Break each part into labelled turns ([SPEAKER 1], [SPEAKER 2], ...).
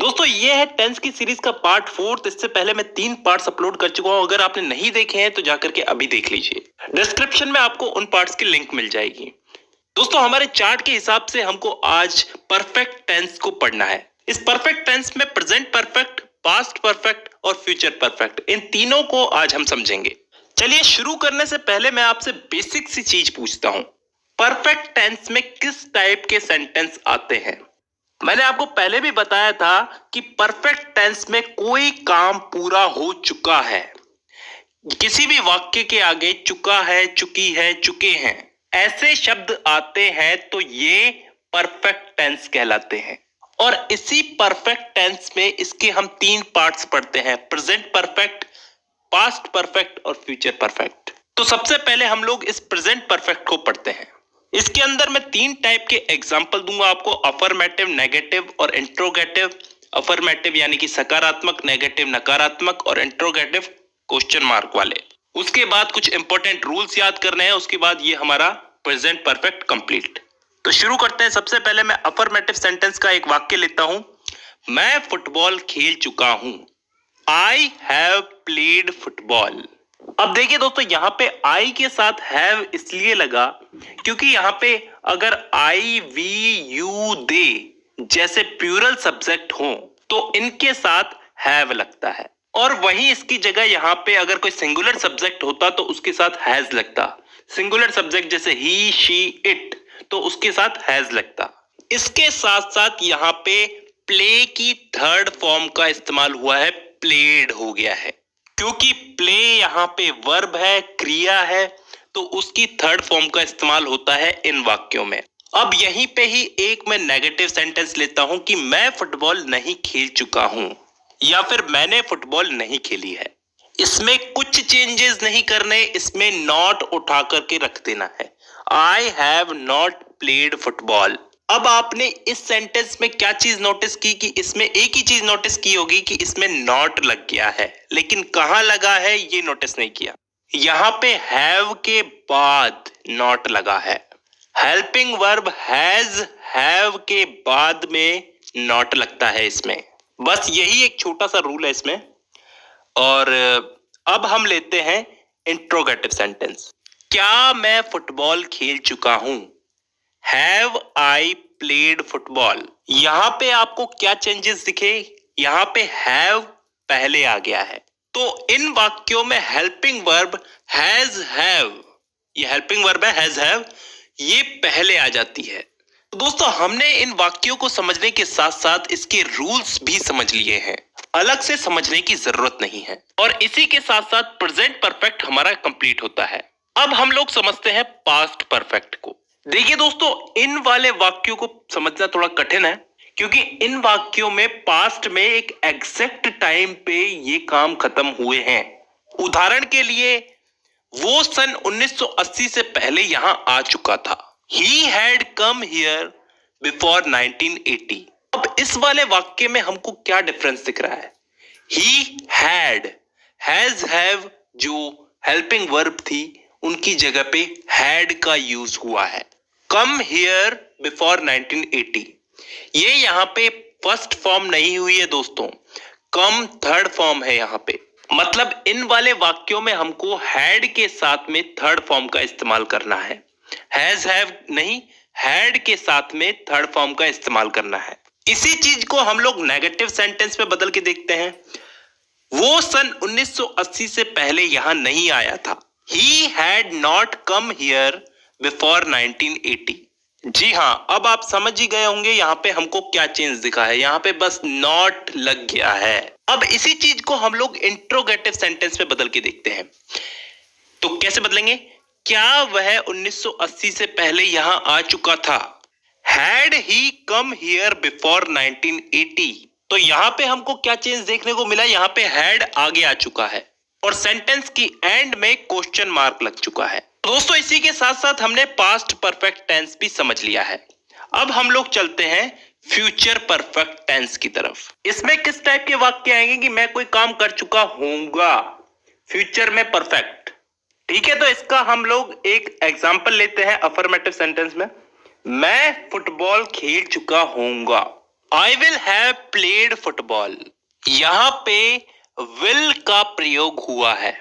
[SPEAKER 1] दोस्तों ये है टेंस की सीरीज का पार्ट 4। इससे पहले मैं 3 पार्ट्स अपलोड कर चुका हूं। अगर आपने नहीं देखे हैं तो जाकर के अभी देख लीजिए। डिस्क्रिप्शन में आपको उन पार्ट्स की लिंक मिल जाएगी। दोस्तों हमारे चार्ट के हिसाब से हमको आज परफेक्ट टेंस को पढ़ना है। इस परफेक्ट टेंस में प्रेजेंट परफेक्ट, पास्ट परफेक्ट और फ्यूचर परफेक्ट, इन तीनों को आज हम समझेंगे। चलिए शुरू करने से पहले मैं आपसे बेसिक सी चीज पूछता हूं। परफेक्ट टेंस में किस टाइप के सेंटेंस आते हैं? मैंने आपको पहले भी बताया था कि परफेक्ट टेंस में कोई काम पूरा हो चुका है। किसी भी वाक्य के आगे चुका है, चुकी है, चुके हैं ऐसे शब्द आते हैं तो ये परफेक्ट टेंस कहलाते हैं। और इसी परफेक्ट टेंस में इसके हम 3 पार्ट्स पढ़ते हैं, प्रेजेंट परफेक्ट, पास्ट परफेक्ट और फ्यूचर परफेक्ट। तो सबसे पहले हम लोग इस प्रेजेंट परफेक्ट को पढ़ते हैं। इसके अंदर मैं 3 टाइप के एग्जाम्पल दूंगा आपको, अफर्मेटिव, नेगेटिव और इंट्रोगेटिव। अफर्मेटिव यानी कि सकारात्मक, नेगेटिव नकारात्मक और इंट्रोगेटिव क्वेश्चन मार्क वाले। उसके बाद कुछ इंपॉर्टेंट रूल्स याद करने हैं, उसके बाद ये हमारा प्रेजेंट परफेक्ट कंप्लीट। तो शुरू करते हैं। सबसे पहले मैं अफर्मेटिव सेंटेंस का एक वाक्य लेता हूं। मैं फुटबॉल खेल चुका हूं। I have played football. अब देखिए दोस्तों, यहां पे आई के साथ हैव इसलिए लगा क्योंकि यहां पे अगर आई, वी, यू, दे जैसे प्लूरल सब्जेक्ट हो तो इनके साथ हैव लगता है, और वहीं इसकी जगह यहां पे अगर कोई सिंगुलर सब्जेक्ट होता तो उसके साथ हैज लगता। सिंगुलर सब्जेक्ट जैसे ही, शी, इट, तो उसके साथ हैज लगता। इसके साथ साथ यहां पे प्ले की थर्ड फॉर्म का इस्तेमाल हुआ है, प्लेड हो गया है। क्योंकि प्ले यहाँ पे वर्ब है, क्रिया है, तो उसकी थर्ड फॉर्म का इस्तेमाल होता है इन वाक्यों में। अब यहीं पे ही एक मैं नेगेटिव सेंटेंस लेता हूं कि मैं फुटबॉल नहीं खेल चुका हूं, या फिर मैंने फुटबॉल नहीं खेली है। इसमें कुछ चेंजेस नहीं करने, इसमें नॉट उठा करके रख देना है। I have not played football. अब आपने इस सेंटेंस में क्या चीज नोटिस की कि इसमें एक ही चीज नोटिस की होगी कि इसमें नॉट लग गया है, लेकिन कहां लगा है ये नोटिस नहीं किया। यहां पे हैव के बाद नॉट लगा है। हेल्पिंग वर्ब हैज, हैव के बाद में नॉट लगता है इसमें। बस यही एक छोटा सा रूल है इसमें। और अब हम लेते हैं इंट्रोगेटिव सेंटेंस। क्या मैं फुटबॉल खेल चुका हूं? Have I played football. यहां पे आपको क्या चेंजेस दिखे? यहां पे हैव पहले आ गया है, तो इन वाक्यों में हेल्पिंग वर्ब हैज हैव, ये हेल्पिंग वर्ब है हैज हैव, ये पहले आ जाती है। तो दोस्तों हमने इन वाक्यों को समझने के साथ साथ इसके रूल्स भी समझ लिए हैं, अलग से समझने की जरूरत नहीं है। और इसी के साथ साथ प्रेजेंट परफेक्ट हमारा कंप्लीट होता है। अब हम लोग समझते हैं पास्ट परफेक्ट को। देखिए दोस्तों, इन वाले वाक्यों को समझना थोड़ा कठिन है, क्योंकि इन वाक्यों में पास्ट में एक एग्जैक्ट टाइम पे ये काम खत्म हुए हैं। उदाहरण के लिए वो सन 1980 से पहले यहां आ चुका था। He had come here before 1980। अब इस वाले वाक्य में हमको क्या डिफरेंस दिख रहा है? He had, has, have जो हेल्पिंग वर्ब थी उनकी जगह पे had का यूज हुआ है। कम हियर बिफोर 1980, ये यहाँ पे फर्स्ट फॉर्म नहीं हुई है दोस्तों, कम थर्ड फॉर्म है यहाँ पे। मतलब इन वाले वाक्यों में हमको हैड के साथ में थर्ड फॉर्म का इस्तेमाल करना है, हैज हैव नहीं, हैड के साथ में थर्ड फॉर्म का इस्तेमाल करना है। इसी चीज को हम लोग नेगेटिव सेंटेंस में बदल के देखते हैं। वो सन 1980 से पहले यहां नहीं आया था। He had not come here before 1980। जी हाँ, अब आप समझ ही गए होंगे यहाँ पे हमको क्या चेंज दिखा है। यहाँ पे बस नॉट लग गया है। अब इसी चीज को हम लोग इंट्रोगेटिव सेंटेंस में बदल के देखते हैं। तो कैसे बदलेंगे? क्या वह 1980 से पहले यहाँ आ चुका था? Had he come here before 1980। तो यहाँ पे हमको क्या चेंज देखने को मिला? यहाँ पे हैड आगे आ चुका है और सेंटेंस की एंड में क्वेश्चन मार्क लग चुका है। दोस्तों इसी के साथ साथ हमने पास्ट परफेक्ट टेंस भी समझ लिया है। अब हम लोग चलते हैं फ्यूचर परफेक्ट टेंस की तरफ। इसमें किस टाइप के वाक्य आएंगे कि मैं कोई काम कर चुका हूंगा, फ्यूचर में परफेक्ट। ठीक है, तो इसका हम लोग एक एग्जांपल लेते हैं अफर्मेटिव सेंटेंस में। मैं फुटबॉल खेल चुका हूंगा। I will have played football, यहाँ पे विल का प्रयोग हुआ है।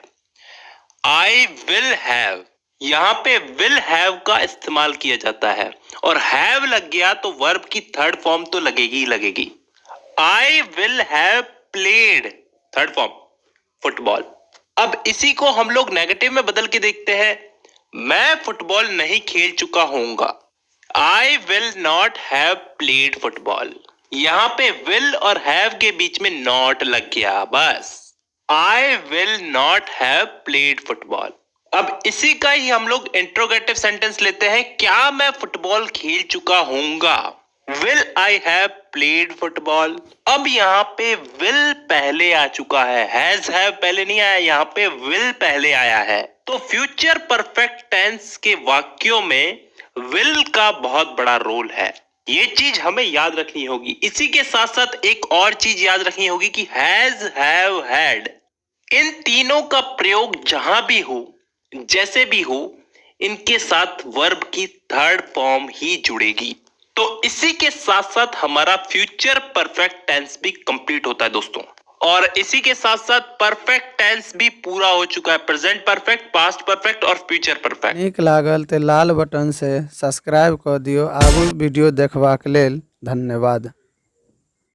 [SPEAKER 1] आई विल हैव, यहाँ पे विल हैव का इस्तेमाल किया जाता है और हैव लग गया तो वर्ब की थर्ड फॉर्म तो लगेगी ही लगेगी। आई will have played, third form, football. अब इसी को हम लोग नेगेटिव में बदल के देखते हैं। मैं फुटबॉल नहीं खेल चुका होऊंगा। I will not have played football, यहां पे विल और हैव के बीच में नॉट लग गया, बस। I will not have played football. अब इसी का ही हम लोग इंट्रोगेटिव सेंटेंस लेते हैं। क्या मैं फुटबॉल खेल चुका होऊंगा? Will I have played football. अब यहाँ पे विल पहले आ चुका है, हैज हैव पहले नहीं आया, यहाँ पे विल पहले आया है। तो फ्यूचर परफेक्ट टेंस के वाक्यों में विल का बहुत बड़ा रोल है, ये चीज हमें याद रखनी होगी। इसी के साथ साथ एक और चीज याद रखनी होगी कि हैज, हैव, हैड, इन तीनों का प्रयोग जहां भी हो, जैसे भी हो, इनके साथ वर्ब की थर्ड फॉर्म ही जुड़ेगी। तो इसी के साथ साथ हमारा फ्यूचर परफेक्ट टेंस भी कंप्लीट होता है दोस्तों। और इसी के साथ साथ परफेक्ट टेंस भी पूरा हो चुका है, प्रेजेंट परफेक्ट, पास्ट परफेक्ट और फ्यूचर परफेक्ट।
[SPEAKER 2] नीक लागल ते लाल बटन से सब्सक्राइब कर दियो। आगू वीडियो देखबाक लेल धन्यवाद।